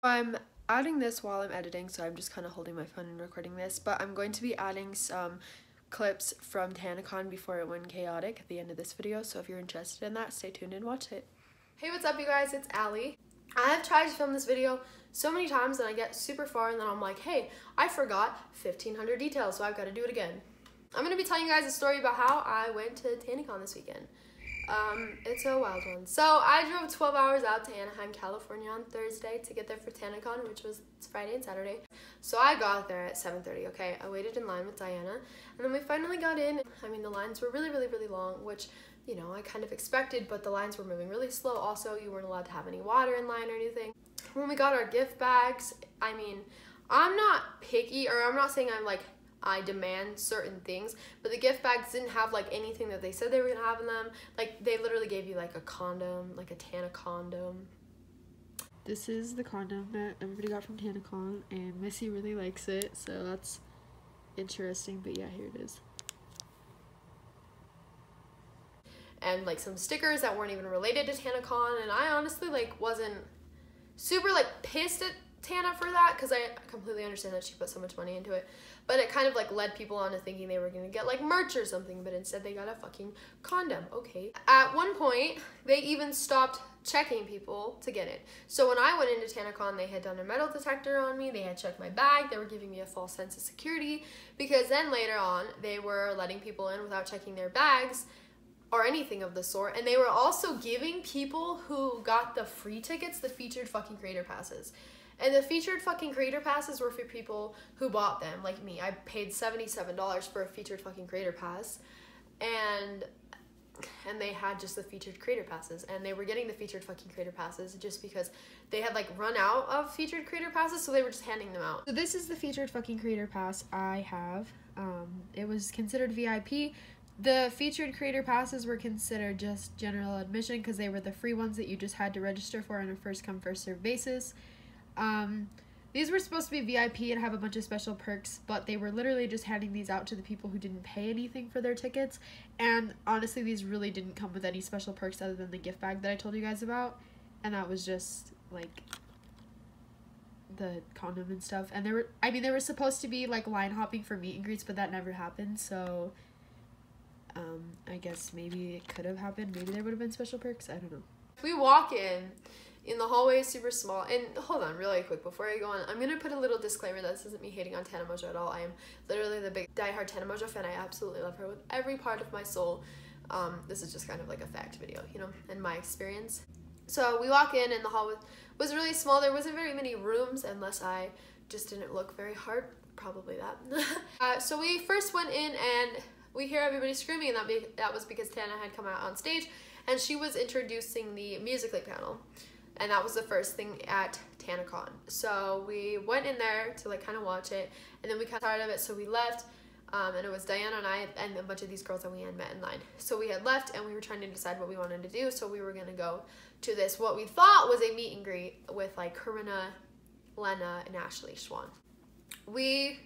I'm adding this while I'm editing, so I'm just kind of holding my phone and recording this, but I'm going to be adding some clips from Tanacon before it went chaotic at the end of this video, so if you're interested in that, stay tuned and watch it. Hey, what's up you guys, it's Allie. I have tried to film this video so many times and I get super far and then I'm like, hey, I forgot 1,500 details, so I've got to do it again. I'm going to be telling you guys a story about how I went to Tanacon this weekend. It's a wild one. So I drove 12 hours out to Anaheim, California on Thursday to get there for Tanacon, which was Friday and Saturday. So I got there at 7:30, okay? I waited in line with Diana, and then we finally got in. I mean, the lines were really long, which, you know, I kind of expected, but the lines were moving really slow. Also, you weren't allowed to have any water in line or anything. When we got our gift bags, I mean, I'm not picky, or I'm not saying I'm like, I demand certain things, but the gift bags didn't have like anything that they said they were gonna have in them. Like, they literally gave you like a condom, like a Tana condom. This is the condom that everybody got from Tanacon, and Missy really likes it, so that's interesting, but yeah, here it is. And like some stickers that weren't even related to Tanacon, and I honestly like wasn't super like pissed at Tana for that, because I completely understand that she put so much money into it, but it kind of like led people on to thinking they were gonna get like merch or something, but instead they got a fucking condom. Okay. At one point they even stopped checking people to get it. So when I went into Tanacon, they had done a metal detector on me, they had checked my bag, they were giving me a false sense of security, because then later on they were letting people in without checking their bags or anything of the sort, and they were also giving people who got the free tickets the featured fucking creator passes. And the featured fucking creator passes were for people who bought them, like me. I paid $77 for a featured fucking creator pass, and they had just the featured creator passes, and they were getting the featured fucking creator passes just because they had like run out of featured creator passes, so they were just handing them out. So this is the featured fucking creator pass I have. It was considered VIP. The featured creator passes were considered just general admission because they were the free ones that you just had to register for on a first come first served basis. These were supposed to be VIP and have a bunch of special perks, but they were literally just handing these out to the people who didn't pay anything for their tickets, and honestly these really didn't come with any special perks other than the gift bag that I told you guys about, and that was just like the condom and stuff. And they were supposed to be like line hopping for meet and greets, but that never happened, so I guess maybe it could have happened. Maybe there would have been special perks, I don't know. We walk in the hallway is super small, and hold on really quick before I go on, I'm gonna put a little disclaimer that this isn't me hating on Tana Mongeau at all. I am literally the big diehard Tana Mongeau fan. I absolutely love her with every part of my soul. This is just kind of like a fact video, you know, in my experience. So we walk in and the hall was really small. There wasn't very many rooms unless I just didn't look very hard, probably that. So we first went in and we hear everybody screaming, and that was because Tana had come out on stage and she was introducing the Musical.ly panel. And that was the first thing at Tanacon. So we went in there to like kind of watch it, and then we got tired of it, so we left. And it was Diana and I and a bunch of these girls that we had met in line. So we had left and we were trying to decide what we wanted to do. So we were gonna go to this, what we thought was a meet and greet with like Corinna, Lena, and Ashley Schwan. We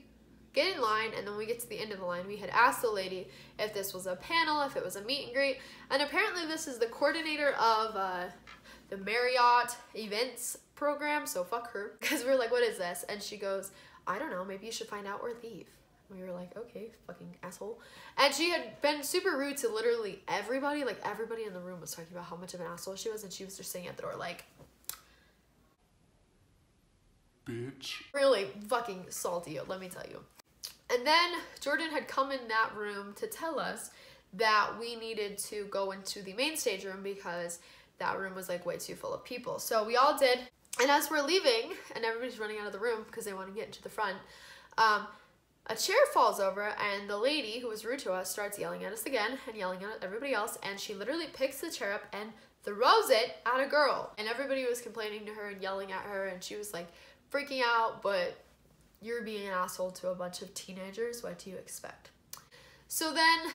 get in line, and then we get to the end of the line. We had asked the lady if this was a panel, if it was a meet and greet, and apparently this is the coordinator of the Marriott events program, so fuck her, because we're like, what is this? And she goes, I don't know, maybe you should find out or leave. And we were like, okay, fucking asshole. And she had been super rude to literally everybody. Like, everybody in the room was talking about how much of an asshole she was, and she was just sitting at the door like, bitch. Really fucking salty, let me tell you. And then Jordan had come in that room to tell us that we needed to go into the main stage room because that room was like way too full of people. So we all did, and as we're leaving and everybody's running out of the room because they want to get into the front, a chair falls over, and the lady who was rude to us starts yelling at us again and yelling at everybody else, and she literally picks the chair up and throws it at a girl, and everybody was complaining to her and yelling at her, and she was like freaking out. But you're being an asshole to a bunch of teenagers, what do you expect? So then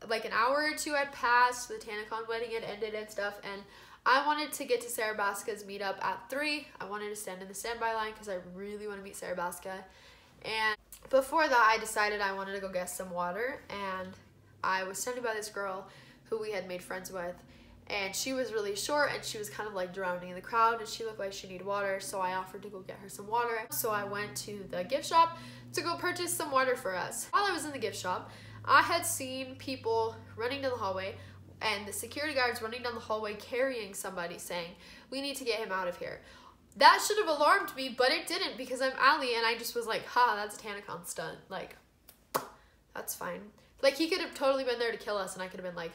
like an hour or two had passed, the Tanacon wedding had ended and stuff, and I wanted to get to Sarah Baska's meetup at 3. I wanted to stand in the standby line because I really want to meet Sarah Baska. And before that, I decided I wanted to go get some water, and I was standing by this girl who we had made friends with, and she was really short and she was kind of like drowning in the crowd and she looked like she needed water, so I offered to go get her some water. So I went to the gift shop to go purchase some water for us. While I was in the gift shop, I had seen people running down the hallway and the security guards running down the hallway carrying somebody saying, "We need to get him out of here." That should have alarmed me, but it didn't because I'm Allie and I just was like, ha, that's a Tanacon stunt. Like, that's fine. Like, he could have totally been there to kill us and I could have been like,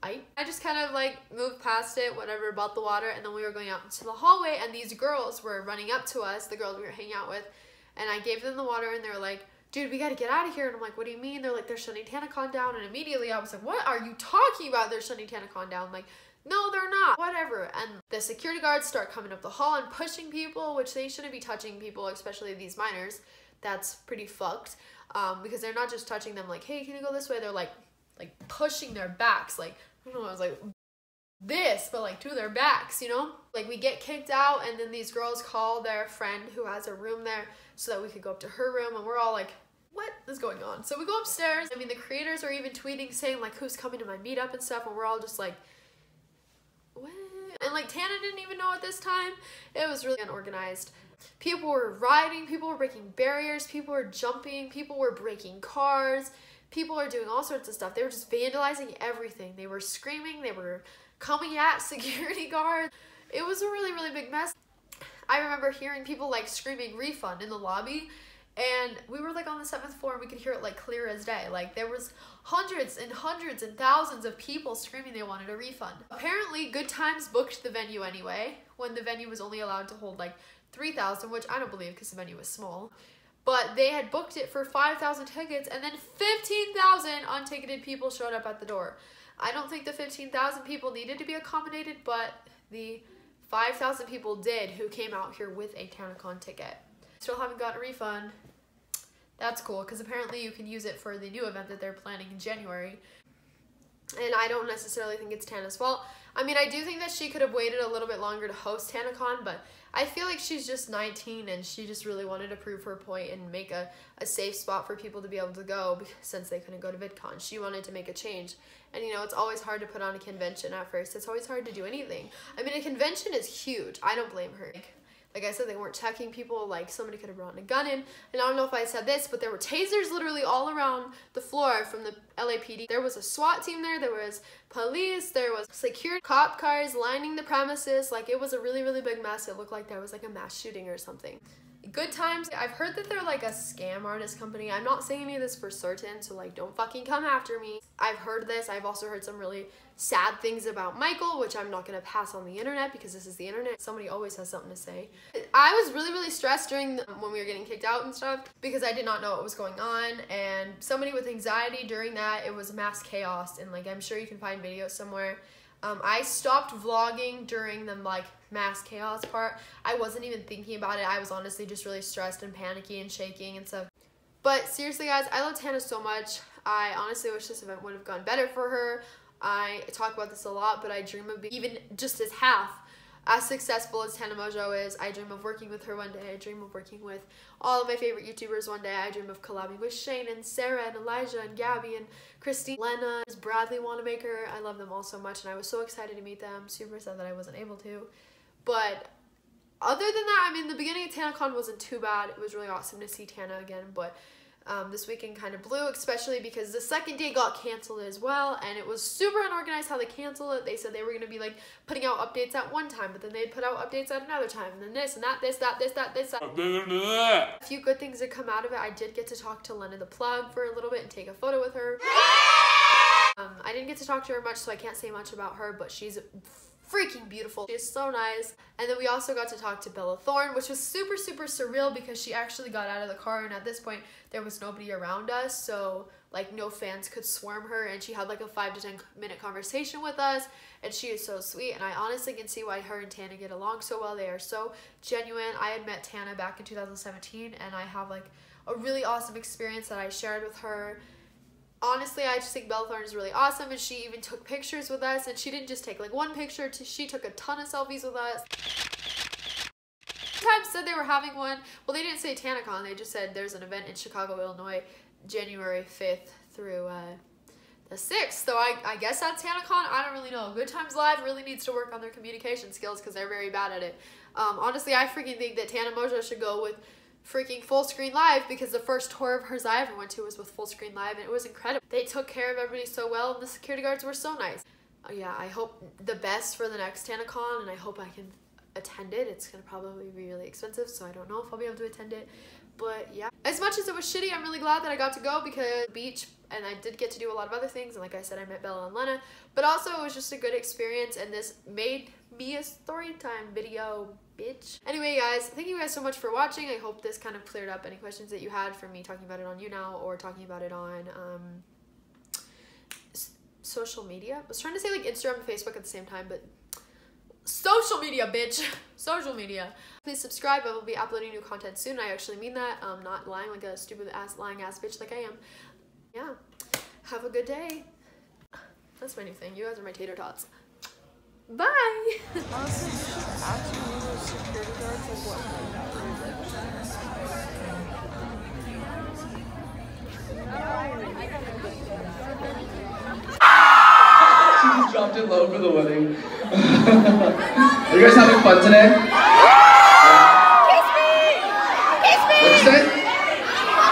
I just kind of like moved past it, whatever, about the water, and then we were going out into the hallway and these girls were running up to us, the girls we were hanging out with, and I gave them the water and they were like, "Dude, we gotta get out of here." And I'm like, "What do you mean?" They're like, "They're shutting Tanacon down." And immediately I was like, "What are you talking about? They're shutting Tanacon down?" Like, no, they're not. Whatever. And the security guards start coming up the hall and pushing people, which they shouldn't be touching people, especially these minors. That's pretty fucked. Because they're not just touching them like, "Hey, can you go this way?" They're like pushing their backs. Like, I don't know, I was like this, but like to their backs, you know? Like, we get kicked out and then these girls call their friend who has a room there so that we could go up to her room, and we're all like, what is going on? So we go upstairs. I mean, the creators are even tweeting saying like, who's coming to my meetup and stuff, and we're all just like, what? And like, Tana didn't even know at this time. It was really unorganized. People were riding, people were breaking barriers, people were jumping, people were breaking cars, people are doing all sorts of stuff. They were just vandalizing everything. They were screaming, they were coming at security guards. It was a really, really big mess. I remember hearing people like screaming refund in the lobby, and we were like on the 7th floor and we could hear it like clear as day. Like, there was hundreds and hundreds and thousands of people screaming they wanted a refund. Apparently Good Times booked the venue anyway, when the venue was only allowed to hold like 3,000, which I don't believe because the venue was small. But they had booked it for 5,000 tickets, and then 15,000 unticketed people showed up at the door. I don't think the 15,000 people needed to be accommodated, but the 5,000 people did who came out here with a Tanacon ticket. Still haven't gotten a refund. That's cool, because apparently you can use it for the new event that they're planning in January. And I don't necessarily think it's Tana's fault. I mean, I do think that she could have waited a little bit longer to host Tanacon, but I feel like she's just 19 and she just really wanted to prove her point and make a safe spot for people to be able to go, because since they couldn't go to VidCon. She wanted to make a change. And you know, it's always hard to put on a convention at first. It's always hard to do anything. I mean, a convention is huge. I don't blame her. Like I said, they weren't checking people. Like, somebody could have brought a gun in. And I don't know if I said this, but there were tasers literally all around the floor from the LAPD. There was a SWAT team there. There was police. There was security cop cars lining the premises. Like, it was a really, really big mess. It looked like there was like a mass shooting or something. Good Times, I've heard that they're like a scam artist company. I'm not saying any of this for certain, so like, don't fucking come after me. I've heard this. I've also heard some really sad things about Michael, which I'm not gonna pass on the internet because this is the internet. Somebody always has something to say. I was really, really stressed during when we were getting kicked out and stuff because I did not know what was going on, and somebody with anxiety during that, it was mass chaos, and like, I'm sure you can find videos somewhere. I stopped vlogging during the like mass chaos part. I wasn't even thinking about it. I was honestly just really stressed and panicky and shaking and stuff. But seriously guys, I love Tana so much. I honestly wish this event would have gone better for her. I talk about this a lot, but I dream of being even just as half as successful as Tana Mojo is. I dream of working with her one day. I dream of working with all of my favorite YouTubers one day. I dream of collabing with Shane and Sarah and Elijah and Gabby and Christine, Lena, Bradley Wanamaker. I love them all so much, and I was so excited to meet them. Super sad that I wasn't able to. But other than that, I mean, the beginning of Tanacon wasn't too bad. It was really awesome to see Tana again, but this weekend kind of blew, especially because the second day got canceled as well, and it was super unorganized how they canceled it. They said they were going to be like putting out updates at one time, but then they'd put out updates at another time, and then this and that, this, that, this, that, this, that. A few good things that come out of it. I did get to talk to Lena the Plug for a little bit and take a photo with her. I didn't get to talk to her much, so I can't say much about her, but she's freaking beautiful. She is so nice. And then we also got to talk to Bella Thorne, which was super, super surreal because she actually got out of the car, and at this point there was nobody around us, so like no fans could swarm her, and she had like a 5 to 10 minute conversation with us, and she is so sweet, and I honestly can see why her and Tana get along so well. They are so genuine. I had met Tana back in 2017, and I have like a really awesome experience that I shared with her. Honestly, I just think Bella Thorne is really awesome, and she even took pictures with us, and she didn't just take like one picture, she took a ton of selfies with us. Times said they were having one. Well, they didn't say Tanacon, they just said there's an event in Chicago, Illinois, January 5th through the a 6. So I guess that's Tanacon. I don't really know. Good Times Live really needs to work on their communication skills because they're very bad at it. Honestly, I freaking think that Tana Mojo should go with freaking Full Screen Live because the first tour of hers I ever went to was with Full Screen Live and it was incredible. They took care of everybody so well and the security guards were so nice. Yeah, I hope the best for the next Tanacon and I hope I can attend it. It's gonna probably be really expensive, so I don't know if I'll be able to attend it. But yeah, as much as it was shitty, I'm really glad that I got to go because beach, and I did get to do a lot of other things, and like I said, I met Bella and Lena, but also it was just a good experience, and this made me a story time video, bitch. Anyway, guys, thank you guys so much for watching. I hope this kind of cleared up any questions that you had from me talking about it on YouNow or talking about it on social media. I was trying to say like Instagram and Facebook at the same time, but social media, bitch. Social media. Please subscribe. I will be uploading new content soon. I actually mean that. I'm not lying like a stupid ass lying ass bitch like I am. Yeah. Have a good day. That's my new thing. You guys are my tater tots. Bye. She just dropped it low for the wedding. Are you guys having fun today? Kiss me! Kiss me! What'd you say?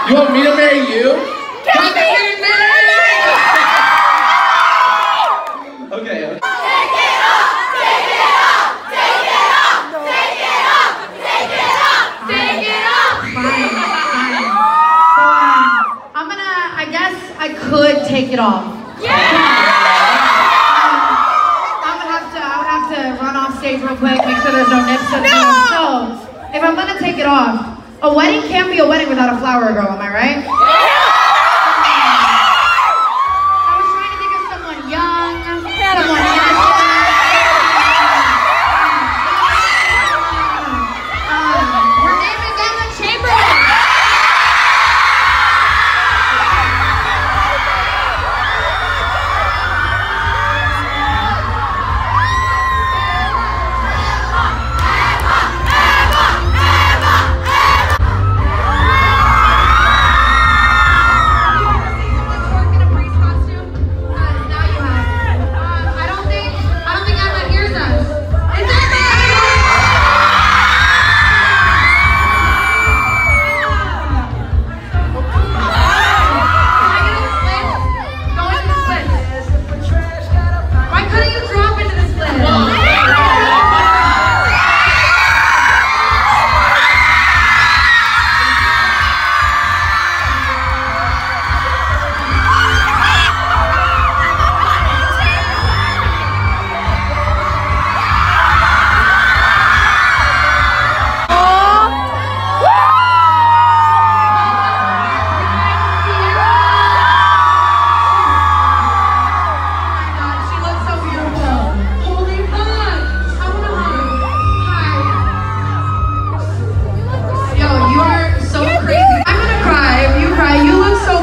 You want me to marry you? Kiss me! Okay. Take it up! Take it up! Take it up! Take it up! Take it up! Take it up! Fine. So, I'm gonna, I guess I could take it off. Run off stage real quick, make sure there's no nips in there. So, if I'm gonna take it off, a wedding can't be a wedding without a flower girl, am I right? I was trying to think of someone young, someone innocent. Her name is Emma Chamberlain.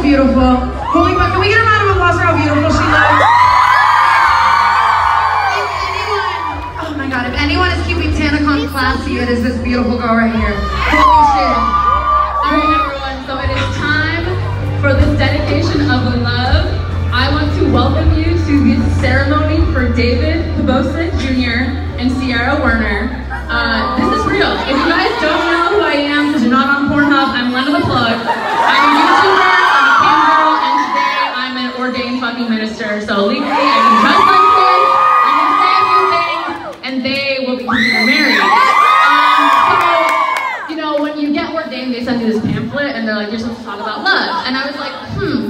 Beautiful. Holy fuck, can we get a round of applause for how beautiful she looks? Oh my god, if anyone is keeping Tanacon classy, it is this beautiful girl right here. Holy shit. Alright everyone, so it is time for this dedication of love. I want to welcome you to the ceremony for David Pabosik Jr. and Sierra Werner. This is real. If you guys don't know who I am because you're not on Pornhub, I'm Lena the Plug. I'm a YouTuber. Ordained fucking minister, so legally I can dress like this, I can say a few things, and they will be considered married. So, you know, when you get ordained, they send you this pamphlet, and they're like, you're supposed to talk about love. And I was like,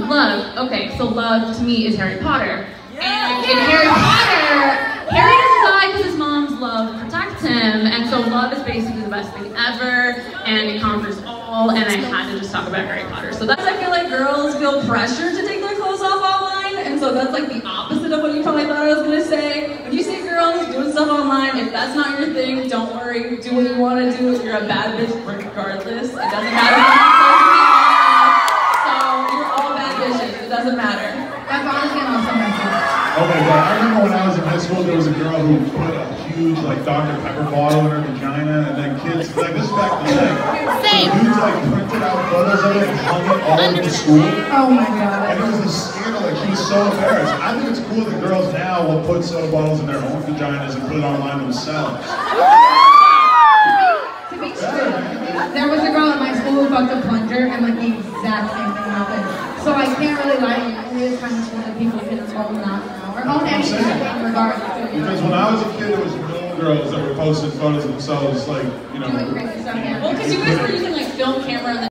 love. Okay, so love to me is Harry Potter. And in Harry Potter, Harry doesn't die because his mom's love protects him, and so love is basically the best thing ever, and it conquers all, and I had to just talk about Harry Potter. So that's, I feel like girls feel pressured to take their clothes off online, and so that's like the opposite of what you probably thought I was gonna say. When you see girls doing stuff online, if that's not your thing, don't worry, do what you want to do. You're a bad bitch regardless. It doesn't matter what you're social media. So you're all bad bitches. It doesn't matter. That's honestly an awesome message. Oh my god, I remember when I was in high school, there was a girl who put a huge like Dr. Pepper bottle in her vagina, and then kids, like this is back in the day. dudes like printed out photos of it and hung it all over the school. Oh my god. And it was a scandal, like she was so embarrassed. I think it's cool that girls now will put soda bottles in their own vaginas and put it online themselves. To be true, there was a girl at my school who fucked a plunger and like the exact same thing happened. So I can't really lie to you. It is kind of cool that people can own that now. Or own anything in regards to, Because when I was a kid, there was no girls that were posting photos of themselves, like, you know. doing crazy stuff. Yeah. Well, because you guys were using like film camera and